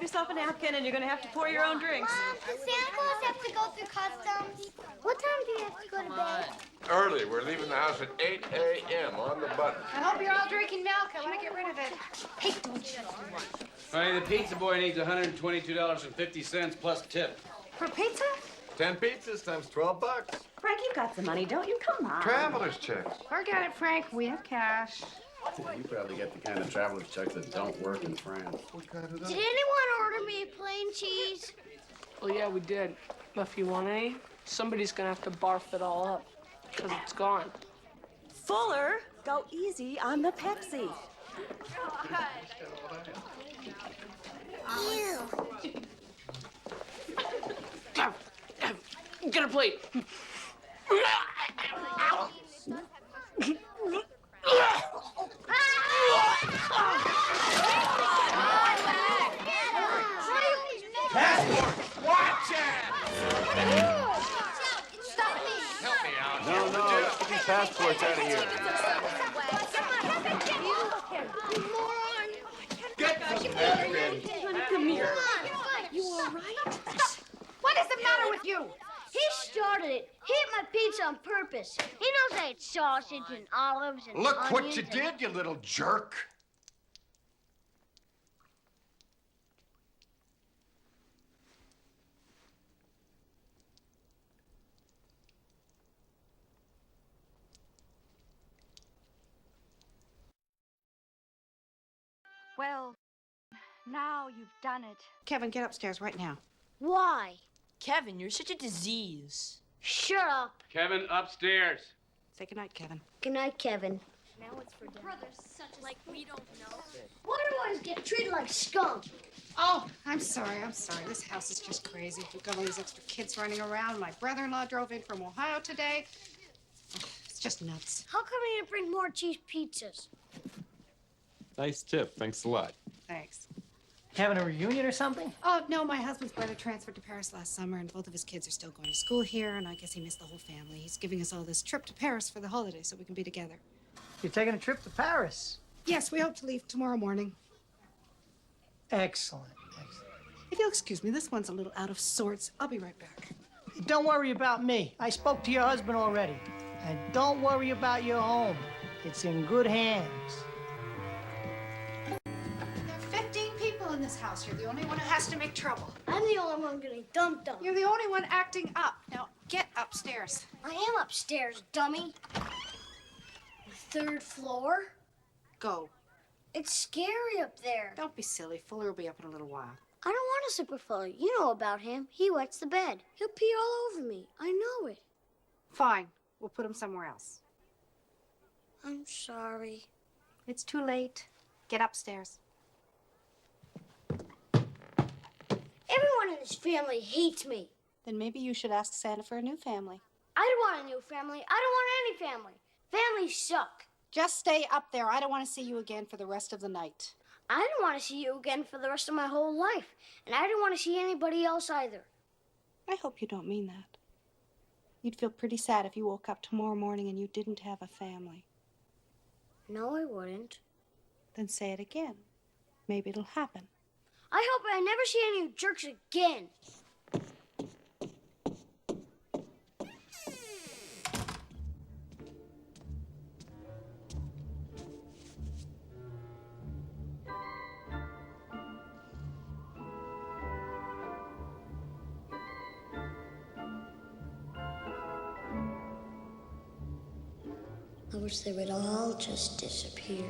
yourself a napkin, and you're going to have to pour your own drinks. Mom, does Santa Claus have to go through customs? What time do you have to go to bed? Early. We're leaving the house at 8 a.m. on the button. I hope you're all drinking milk. I want to get rid of it. Hey, don't you? Honey, the pizza boy needs $122.50 plus tip. For pizza? 10 pizzas times $12. Frank, you got some money, don't you? Come on. Traveler's checks. Forget it, Frank. We have cash. You probably get the kind of traveler's checks that don't work in France. Did anyone order me a plain cheese? Well, yeah, we did. But if you want any, somebody's gonna have to barf it all up, because it's gone. Fuller, go easy on the Pepsi. Ew. Get a plate. Passport! Watch it! Stop me! Help me out. No, let's get these passports out of here. You moron! Get some napkin. Come here. You all right? What is the matter with you? He started it. He ate my pizza on purpose. He knows I ate sausage and olives and Look what onions you did, you little jerk. Well, now you've done it. Kevin, get upstairs right now. Why? Kevin, you're such a disease. Shut up. Kevin, upstairs. Say goodnight, Kevin. Good night, Kevin. Now it's for dinner. Brother's such a... Like, we don't know. Why do I always get treated like scum? Oh, I'm sorry. This house is just crazy. We've got all these extra kids running around. My brother-in-law drove in from Ohio today. It's just nuts. How come you didn't bring more cheese pizzas? Nice tip. Thanks a lot. Thanks. Having a reunion or something? Oh, no, my husband's brother transferred to Paris last summer, and both of his kids are still going to school here, and I guess he missed the whole family. He's giving us all this trip to Paris for the holidays so we can be together. You're taking a trip to Paris? Yes, we hope to leave tomorrow morning. Excellent. If you'll excuse me, this one's a little out of sorts. I'll be right back. Don't worry about me. I spoke to your husband already. And don't worry about your home. It's in good hands. There are 15 people in this house. You're the only one who has to make trouble. I'm the only one getting dumped on. You're the only one acting up. Now, get upstairs. I am upstairs, dummy. The 3rd floor? Go. It's scary up there. Don't be silly. Fuller will be up in a little while. I don't want to sleep with Fuller. You know about him. He wets the bed. He'll pee all over me. I know it. Fine. We'll put him somewhere else. I'm sorry. It's too late. Get upstairs. Everyone in this family hates me. Then maybe you should ask Santa for a new family. I don't want a new family. I don't want any family. Families suck. Just stay up there. I don't want to see you again for the rest of the night. I don't want to see you again for the rest of my whole life. And I don't want to see anybody else either. I hope you don't mean that. You'd feel pretty sad if you woke up tomorrow morning and you didn't have a family. No, I wouldn't. Then say it again. Maybe it'll happen. I hope I never see any of you jerks again. I wish they would all just disappear.